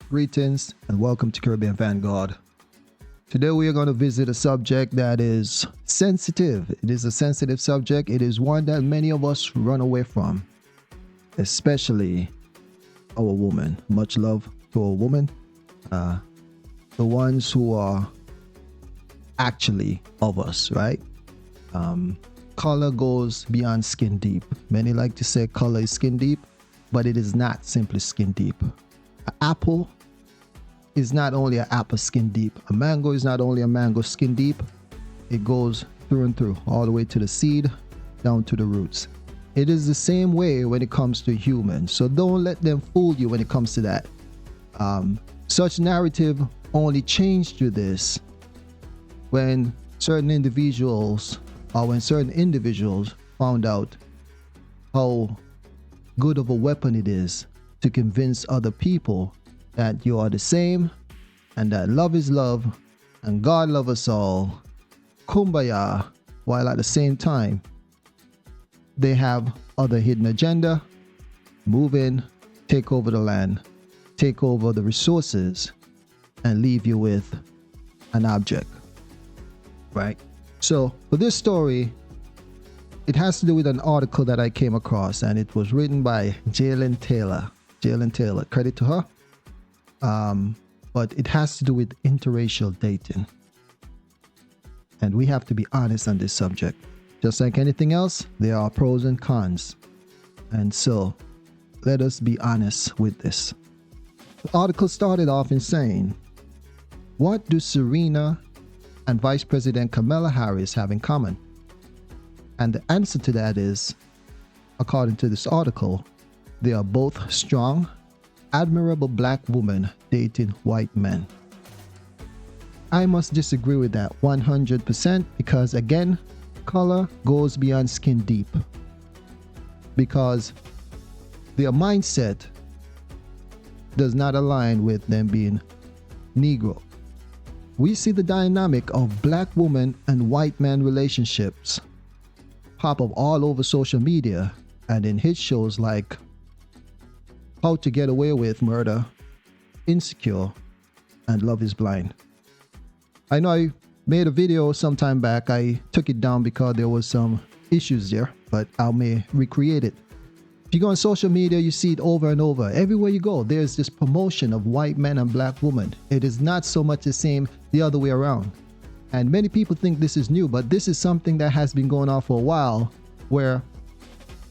Greetings and welcome to Caribbean Vanguard. Today we are going to visit a subject that is sensitive. It is a sensitive subject. It is one that many of us run away from, especially our woman. Much love to our woman. The ones who are actually of us, right? Color goes beyond skin deep. Many like to say color is skin deep, but it is not simply skin deep. An apple is not only an apple skin deep. A mango is not only a mango skin deep. It goes through and through, all the way to the seed, down to the roots. It is the same way when it comes to humans. So don't let them fool you when it comes to that. Such narrative only changed to this when certain individuals found out how good of a weapon it is to convince other people that you are the same and that love is love and God loves us all, kumbaya, while at the same time they have other hidden agenda, move in, take over the land, take over the resources, and leave you with an object, right? So for this story, it has to do with an article that I came across, and it was written by Jalen Taylor. Credit to her. But it has to do with interracial dating. And we have to be honest on this subject. Just like anything else, there are pros and cons. And so, let us be honest with this. The article started off in saying, what do Serena and Vice President Kamala Harris have in common? And the answer to that is, according to this article, they are both strong, admirable black women dating white men. I must disagree with that 100% because, again, color goes beyond skin deep. Because their mindset does not align with them being Negro. We see the dynamic of black woman and white man relationships pop up all over social media and in hit shows like How to Get Away with Murder, Insecure, and Love is Blind. I know I made a video some time back. I took it down because there was some issues there, but I may recreate it. If you go on social media, you see it over and over. Everywhere you go, there's this promotion of white men and black women. It is not so much the same the other way around. And many people think this is new, but this is something that has been going on for a while, where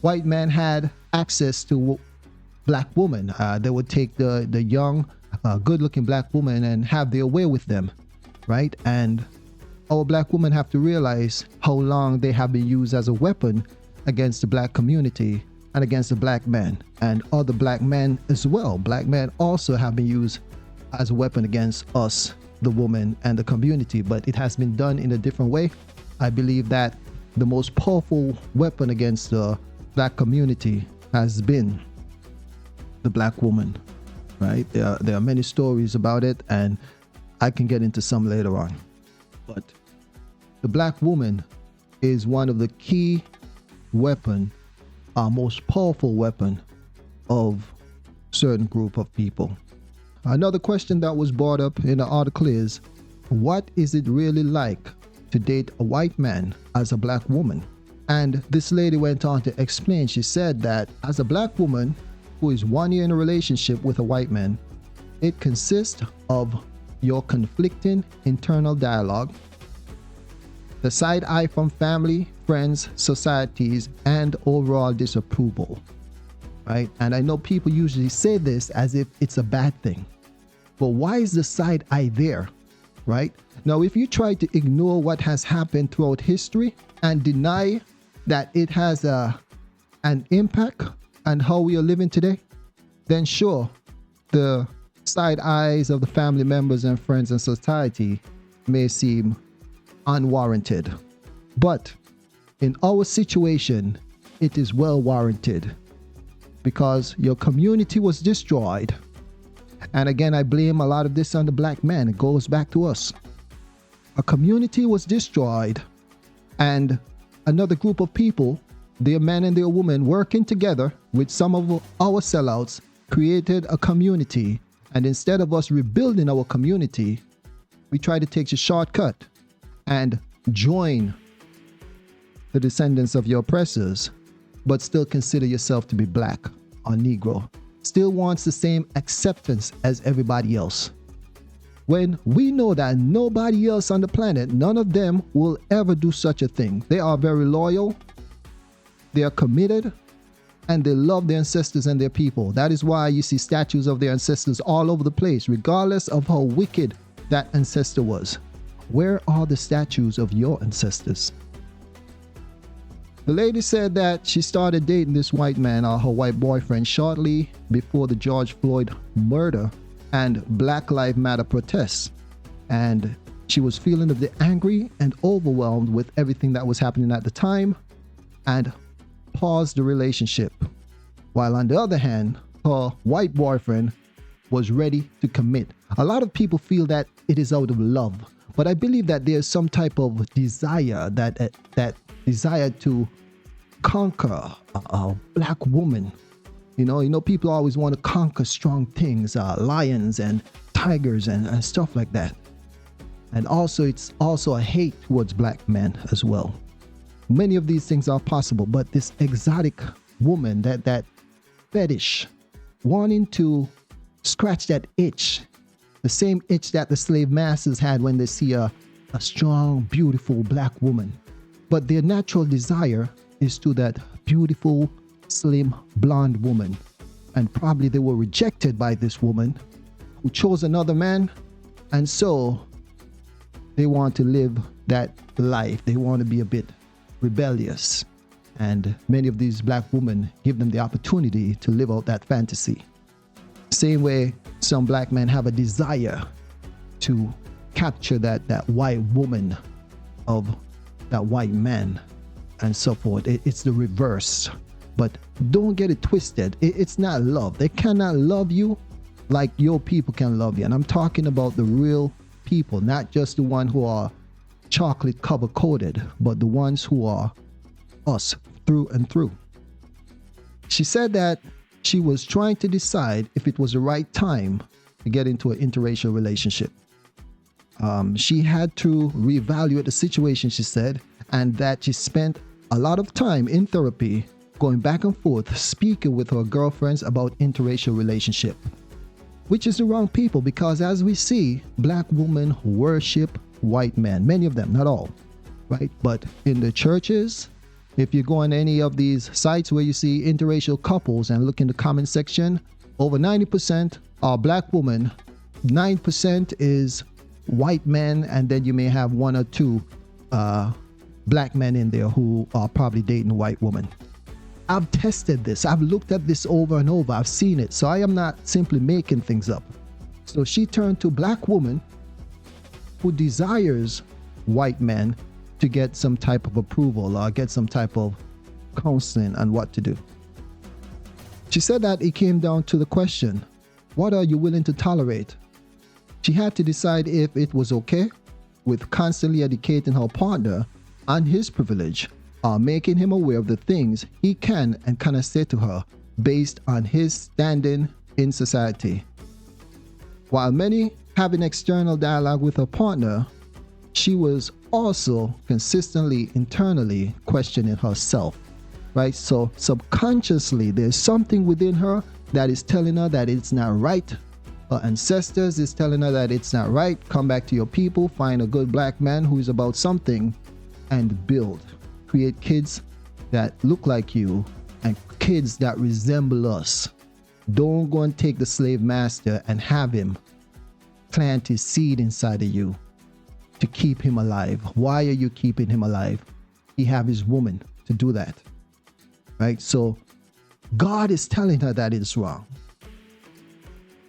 white men had access to black women. They would take the young, good-looking black woman and have their way with them, right? And our black women have to realize how long they have been used as a weapon against the black community and against the black man and other black men as well. Black men also have been used as a weapon against us, the woman, and the community, but it has been done in a different way. I believe that the most powerful weapon against the black community has been the black woman, right? There are many stories about it, and I can get into some later on. But the black woman is one of the key weapon, our most powerful weapon of certain group of people. Another question that was brought up in the article is, what is it really like to date a white man as a black woman? And this lady went on to explain. She said that as a black woman who is 1 year in a relationship with a white man, it consists of your conflicting internal dialogue, the side eye from family, friends, societies, and overall disapproval, right? And I know people usually say this as if it's a bad thing, but why is the side eye there, right? Now, if you try to ignore what has happened throughout history and deny that it has an impact on how we are living today, then sure, the side eyes of the family members and friends and society may seem unwarranted. But in our situation, it is well warranted because your community was destroyed. And again, I blame a lot of this on the black man. It goes back to us. A community was destroyed, and another group of people, their men and their women, working together with some of our sellouts, created a community And instead of us rebuilding our community, we try to take the shortcut and join the descendants of your oppressors, but still consider yourself to be black or Negro. Still wants the same acceptance as everybody else. When we know that nobody else on the planet, none of them will ever do such a thing. They are very loyal, they are committed, and they love their ancestors and their people. That is why you see statues of their ancestors all over the place, regardless of how wicked that ancestor was. Where are the statues of your ancestors? The lady said that she started dating this white man, or her white boyfriend, shortly before the George Floyd murder and Black Lives Matter protests. And she was feeling a bit angry and overwhelmed with everything that was happening at the time and paused the relationship. While on the other hand, her white boyfriend was ready to commit. A lot of people feel that it is out of love, but I believe that there's some type of desire, that desire to conquer a black woman. You know, people always want to conquer strong things, lions and tigers and stuff like that. And also, it's also a hate towards black men as well. Many of these things are possible, but this exotic woman, that fetish, wanting to scratch that itch, the same itch that the slave masters had when they see a strong, beautiful black woman. But their natural desire is to that beautiful, slim, blonde woman. And probably they were rejected by this woman who chose another man. And so they want to live that life. They want to be a bit rebellious. And many of these black women give them the opportunity to live out that fantasy. Same way some black men have a desire to capture that white woman of that white man and so forth. It's the reverse. But don't get it twisted. It's not love. They cannot love you like your people can love you. And I'm talking about the real people, not just the ones who are chocolate cover coated, but the ones who are us through and through. She said that she was trying to decide if it was the right time to get into an interracial relationship. She had to reevaluate the situation, she said, and that she spent a lot of time in therapy going back and forth speaking with her girlfriends about interracial relationship, which is the wrong people, because as we see, black women worship white men, many of them, not all, right? But in the churches, if you go on any of these sites where you see interracial couples and look in the comment section, over 90% are black women, 9% is white men, and then you may have one or two black men in there who are probably dating a white woman. I've tested this. I've looked at this over and over. I've seen it. So I am not simply making things up. So she turned to black woman who desires white men to get some type of approval or get some type of counseling on what to do. She said that it came down to the question, what are you willing to tolerate? She had to decide if it was okay with constantly educating her partner on his privilege, making him aware of the things he can and cannot say to her based on his standing in society. While many have an external dialogue with her partner, she was also consistently internally questioning herself, right? So subconsciously, there's something within her that is telling her that it's not right. Her ancestors is telling her that it's not right. Come back to your people, find a good black man who is about something, and build. Create kids that look like you and kids that resemble us. Don't go and take the slave master and have him plant his seed inside of you to keep him alive. Why are you keeping him alive? He have his woman to do that, right? So God is telling her that it's wrong,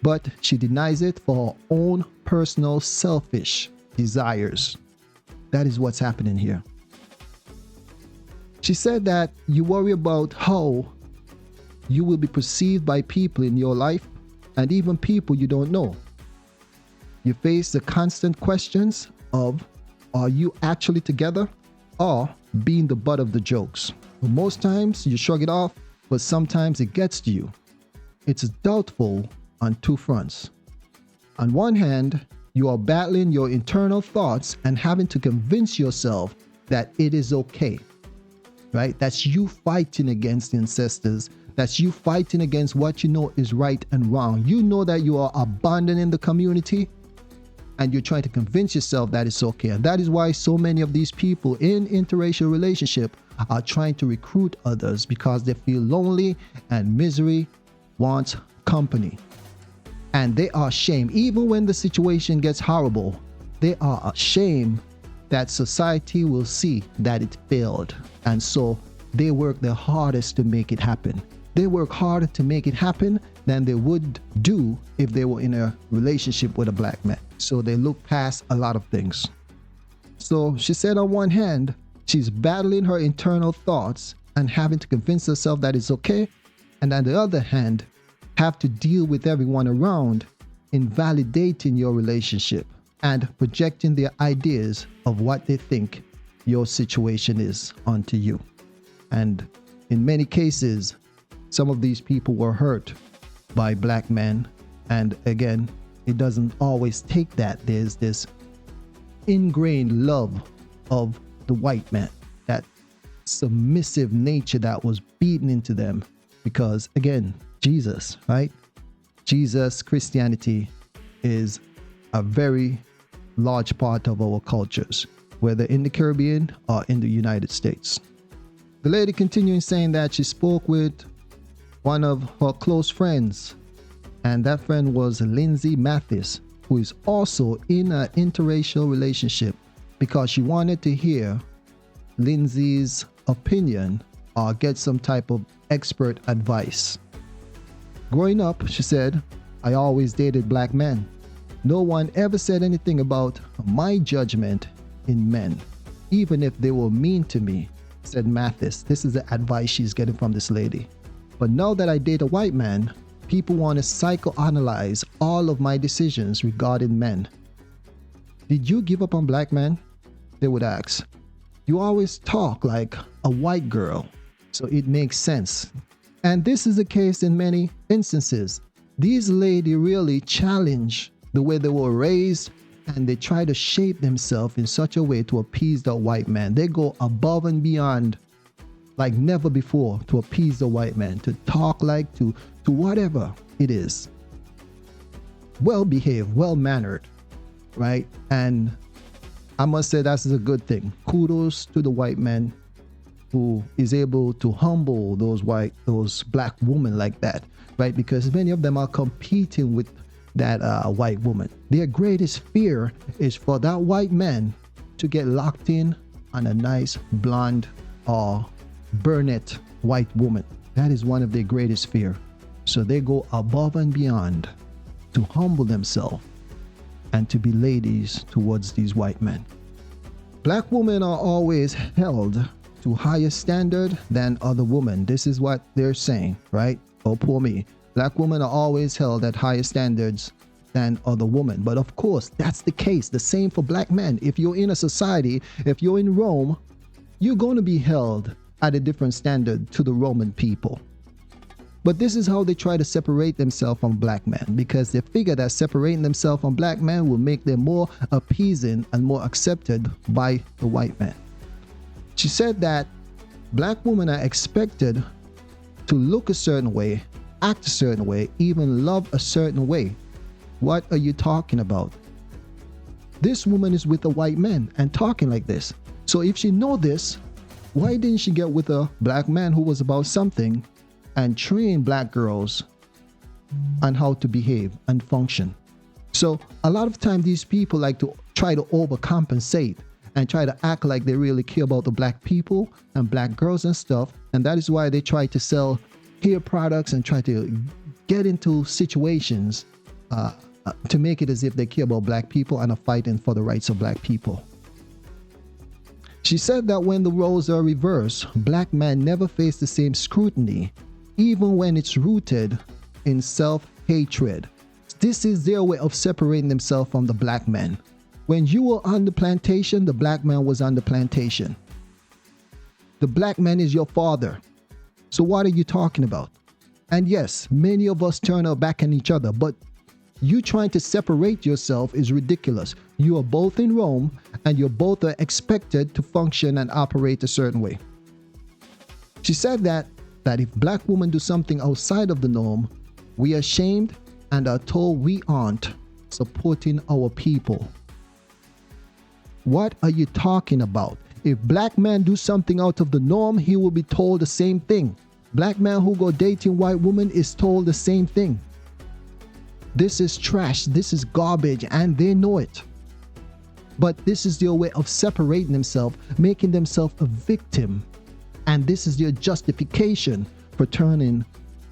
but she denies it for her own personal selfish desires. That is what's happening here. She said that you worry about how you will be perceived by people in your life and even people you don't know. You face the constant questions of, are you actually together or being the butt of the jokes? Most times you shrug it off, but sometimes it gets to you. It's doubtful on two fronts. On one hand, you are battling your internal thoughts and having to convince yourself that it is okay, right? That's you fighting against the ancestors. That's you fighting against what you know is right and wrong. You know that you are abandoning the community and you're trying to convince yourself that it's okay. And that is why so many of these people in interracial relationship are trying to recruit others, because they feel lonely and misery wants company. And they are ashamed, even when the situation gets horrible, they are ashamed that society will see that it failed. And so they work their hardest to make it happen. They work harder to make it happen than they would do if they were in a relationship with a black man. So they look past a lot of things. So she said on one hand, she's battling her internal thoughts and having to convince herself that it's okay. And on the other hand, have to deal with everyone around invalidating your relationship and projecting their ideas of what they think your situation is onto you. And in many cases, some of these people were hurt by black men. And again, it doesn't always take that. There's this ingrained love of the white man, that submissive nature that was beaten into them. Because again, Jesus, right? Jesus, Christianity is a very large part of our cultures, whether in the Caribbean or in the United States. The lady continuing saying that she spoke with one of her close friends, and that friend was Lindsay Mathis, who is also in an interracial relationship, because she wanted to hear Lindsay's opinion or get some type of expert advice. Growing up, she said, I always dated black men. No one ever said anything about my judgment in men, even if they were mean to me, said Mathis. This is the advice she's getting from this lady. But now that I date a white man, people want to psychoanalyze all of my decisions regarding men. Did you give up on black men? They would ask. You always talk like a white girl, so it makes sense. And this is the case in many instances. These ladies really challenge the way they were raised, and they try to shape themselves in such a way to appease the white man. They go above and beyond like never before to appease the white man, to talk like to whatever it is. Well behaved, well mannered, right? And I must say that's a good thing. Kudos to the white man who is able to humble those black women like that, right? Because many of them are competing with that white woman. Their greatest fear is for that white man to get locked in on a nice blonde or brunette white woman. That is one of their greatest fear. So they go above and beyond to humble themselves and to be ladies towards these white men. Black women are always held to higher standard than other women. This is what they're saying, right? Oh, poor me. Black women are always held at higher standards than other women. But of course, that's the case. The same for black men. If you're in a society, if you're in Rome, you're going to be held at a different standard to the Roman people. But this is how they try to separate themselves from black men, because they figure that separating themselves from black men will make them more appeasing and more accepted by the white man. She said that black women are expected to look a certain way, act a certain way, even love a certain way. What are you talking about? This woman is with a white man and talking like this. So if she know this, why didn't she get with a black man who was about something and train black girls on how to behave and function? So a lot of times these people like to try to overcompensate and try to act like they really care about the black people and black girls and stuff. And that is why they try to sell hair products and try to get into situations to make it as if they care about black people and are fighting for the rights of black people. She said that when the roles are reversed, black men never face the same scrutiny, even when it's rooted in self-hatred. This is their way of separating themselves from the black man. When you were on the plantation, the black man was on the plantation. The black man is your father. So what are you talking about? And yes, many of us turn our back on each other, but You trying to separate yourself is ridiculous. You are both in Rome, and you both are expected to function and operate a certain way. She said that if black women do something outside of the norm, we are shamed and are told we aren't supporting our people. What are you talking about? If black men do something out of the norm, he will be told the same thing. Black man who go dating white woman is told the same thing. This is trash, this is garbage, and they know it. But this is their way of separating themselves, making themselves a victim. And this is their justification for turning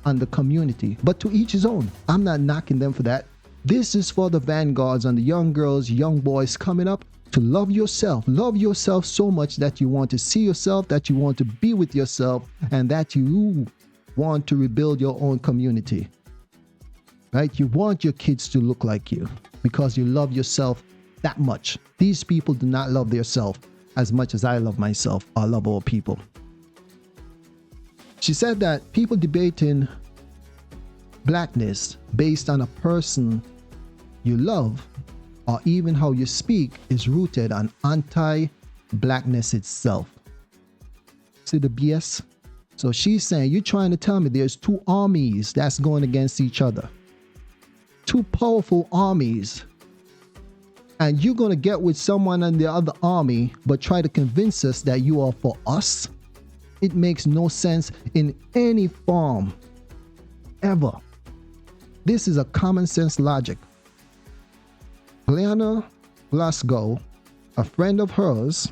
on the community. But to each his own. I'm not knocking them for that. This is for the vanguards and the young girls, young boys coming up to love yourself. Love yourself so much that you want to see yourself, that you want to be with yourself, and that you want to rebuild your own community. Right? You want your kids to look like you because you love yourself that much. These people do not love themselves as much as I love myself or love all people. She said that people debating blackness based on a person you love or even how you speak is rooted on anti-blackness itself. See the BS? So she's saying, you're trying to tell me there's two armies that's going against each other. Two powerful armies. And you're going to get with someone in the other army, but try to convince us that you are for us? It makes no sense in any form, ever. This is a common sense logic. Glenna Glasgow, a friend of hers,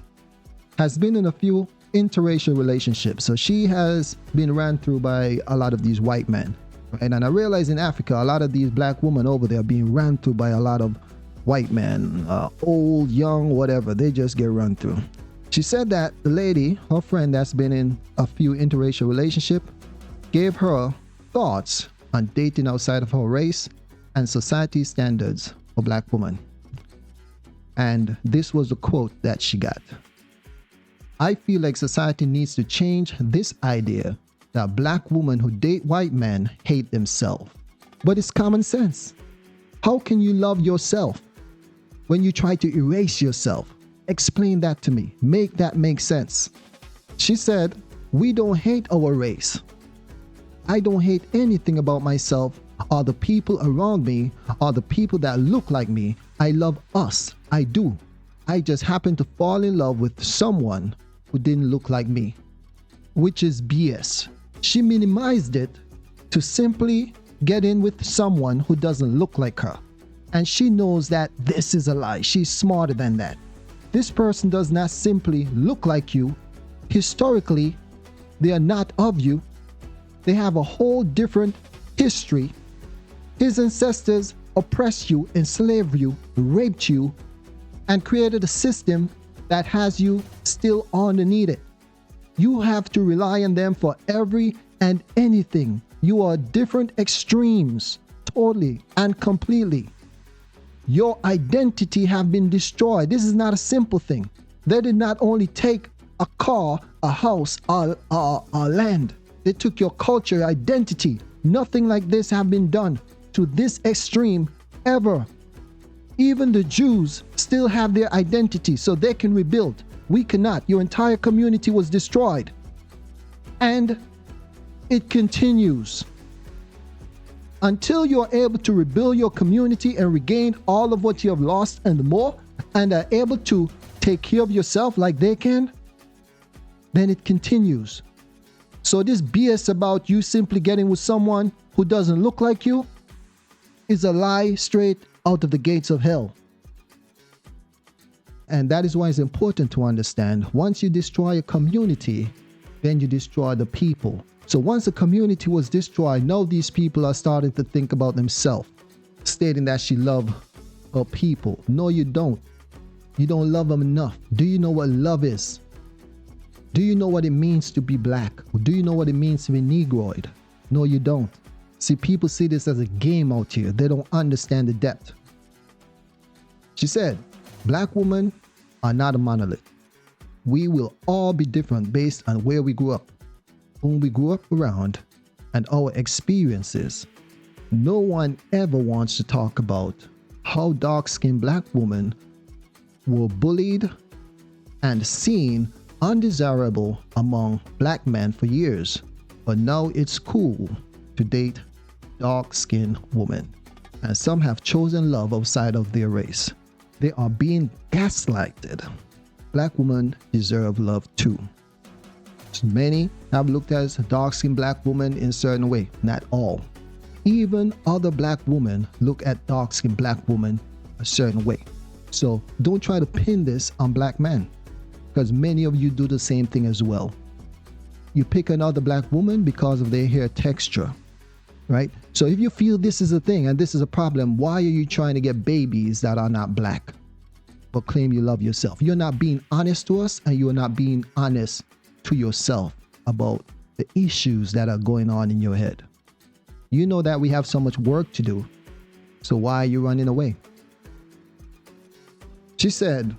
has been in a few interracial relationships. So she has been ran through by a lot of these white men. And I realize in Africa, a lot of these black women over there are being ran through by a lot of white men, old, young, whatever. They just get run through. She said that the lady, her friend that's been in a few interracial relationships, gave her thoughts on dating outside of her race and society standards for black women. And this was the quote that she got. I feel like society needs to change this idea that black women who date white men hate themselves. But it's common sense. How can you love yourself when you try to erase yourself? Explain that to me. Make that make sense. She said, we don't hate our race. I don't hate anything about myself or the people around me or the people that look like me. I love us. I do. I just happen to fall in love with someone who didn't look like me, which is BS. She minimized it to simply get in with someone who doesn't look like her. And she knows that this is a lie. She's smarter than that. This person does not simply look like you. Historically, they are not of you. They have a whole different history. His ancestors oppressed you, enslaved you, raped you, and created a system that has you still underneath it. You have to rely on them for every and anything. You are different extremes, totally and completely. Your identity have been destroyed. This is not a simple thing. They did not only take a car, a house, or land. They took your culture, identity. Nothing like this have been done to this extreme ever. Even the Jews still have their identity so they can rebuild. We cannot. Your entire community was destroyed. And it continues. Until you are able to rebuild your community and regain all of what you have lost and more, and are able to take care of yourself like they can, then it continues. So this BS about you simply getting with someone who doesn't look like you is a lie straight out of the gates of hell. And that is why it's important to understand, once you destroy a community, then you destroy the people. So once a community was destroyed, now these people are starting to think about themselves, stating that she loves her people. No, you don't. You don't love them enough. Do you know what love is? Do you know what it means to be black? Do you know what it means to be Negroid? No, you don't. See, people see this as a game out here. They don't understand the depth. She said, black women are not a monolith. We will all be different based on where we grew up, whom we grew up around, and our experiences. No one ever wants to talk about how dark-skinned black women were bullied and seen undesirable among black men for years, but now it's cool to date dark-skinned women, and some have chosen love outside of their race. They are being gaslighted. Black women deserve love too. Many have looked at dark-skinned black women in a certain way, not all. Even other black women look at dark-skinned black women a certain way. So don't try to pin this on black men, because many of you do the same thing as well. You pick another black woman because of their hair texture, right? So if you feel this is a thing and this is a problem, why are you trying to get babies that are not black but claim you love yourself? You're not being honest to us, and you're not being honest to yourself about the issues that are going on in your head. You know that we have so much work to do, so why are you running away? She said,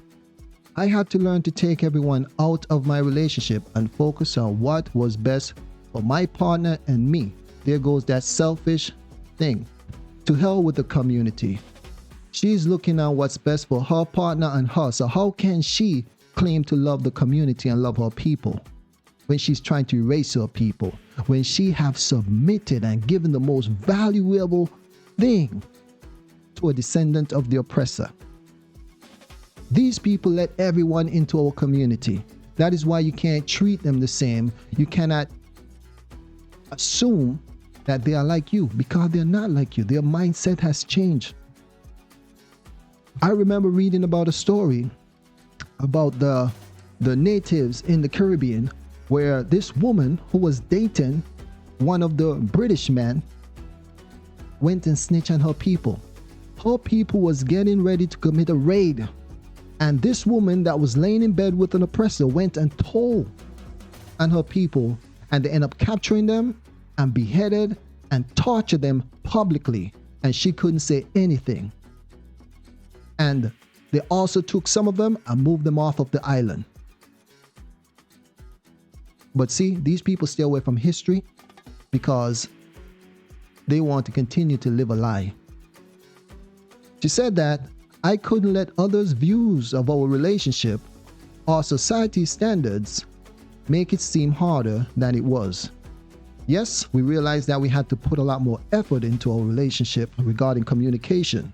I had to learn to take everyone out of my relationship and focus on what was best for my partner and me. There goes that selfish thing. To hell with the community. She's looking at what's best for her partner and her. So how can she claim to love the community and love her people when she's trying to erase her people? When she have submitted and given the most valuable thing to a descendant of the oppressor. These people let everyone into our community. That is why you can't treat them the same. You cannot assume that they are like you, because they're not like you. Their mindset has changed. I remember reading about a story about the natives in the Caribbean, where this woman who was dating one of the British men went and snitched on her people. Her people was getting ready to commit a raid, and this woman that was laying in bed with an oppressor went and told on her people, and they end up capturing them and beheaded and tortured them publicly, and she couldn't say anything. And they also took some of them and moved them off of the island. But see, these people stay away from history because they want to continue to live a lie. She said that I couldn't let others' views of our relationship or society's standards make it seem harder than it was. Yes, we realized that we had to put a lot more effort into our relationship regarding communication.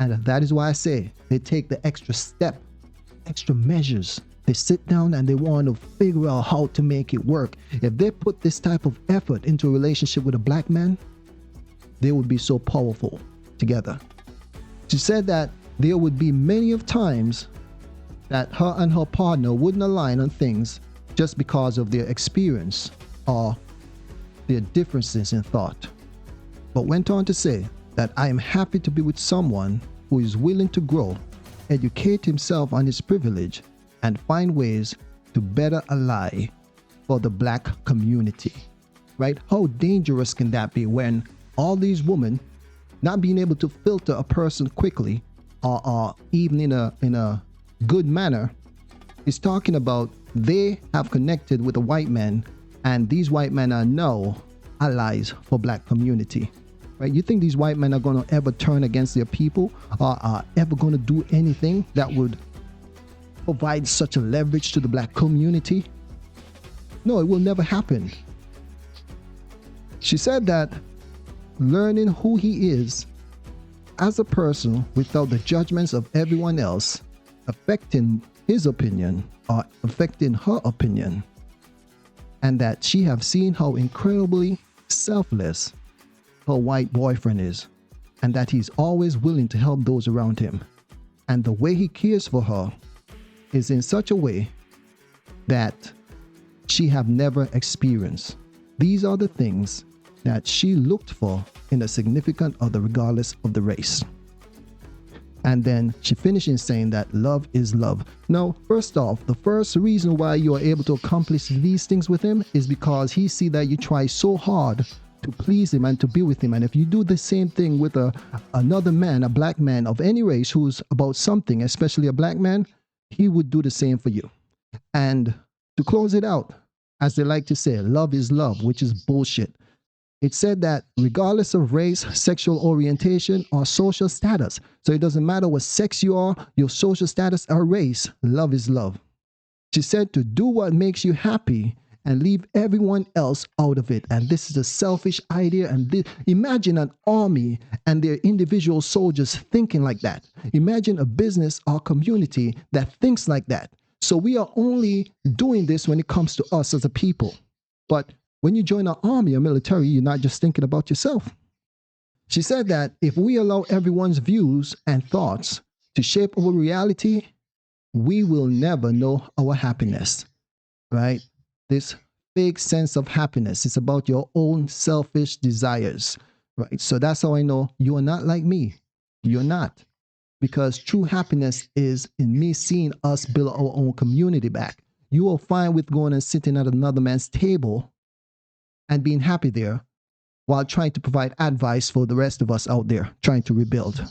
And that is why I say they take the extra step, extra measures. They sit down and they want to figure out how to make it work. If they put this type of effort into a relationship with a black man, they would be so powerful together. She said that there would be many of times that her and her partner wouldn't align on things just because of their experience or their differences in thought. But went on to say that I am happy to be with someone who is willing to grow, educate himself on his privilege, and find ways to better ally for the black community. Right? How dangerous can that be when all these women not being able to filter a person quickly or even in a good manner is talking about they have connected with a white man, and these white men are now allies for black community. Right? You think these white men are going to ever turn against their people, or are ever going to do anything that would provide such a leverage to the black community? No, it will never happen. She said that learning who he is as a person without the judgments of everyone else affecting his opinion or affecting her opinion, and that she have seen how incredibly selfless her white boyfriend is, and that he's always willing to help those around him, and the way he cares for her is in such a way that she have never experienced. These are the things that she looked for in a significant other, regardless of the race. And then she finished in saying that love is love. Now, first off, the first reason why you are able to accomplish these things with him is because he see that you try so hard to please him and to be with him. And if you do the same thing with another man, a black man of any race who's about something, especially a black man, he would do the same for you. And to close it out, as they like to say, love is love, which is bullshit. It said that regardless of race, sexual orientation, or social status, so it doesn't matter what sex you are, your social status, or race, love is love. She said to do what makes you happy and leave everyone else out of it. And this is a selfish idea. And imagine an army and their individual soldiers thinking like that. Imagine a business or community that thinks like that. So we are only doing this when it comes to us as a people. But when you join an army or military, you're not just thinking about yourself. She said that if we allow everyone's views and thoughts to shape our reality, we will never know our happiness, right? This fake sense of happiness is about your own selfish desires, right? So that's how I know you are not like me. You're not. Because true happiness is in me seeing us build our own community back. You will find with going and sitting at another man's table and being happy there while trying to provide advice for the rest of us out there trying to rebuild.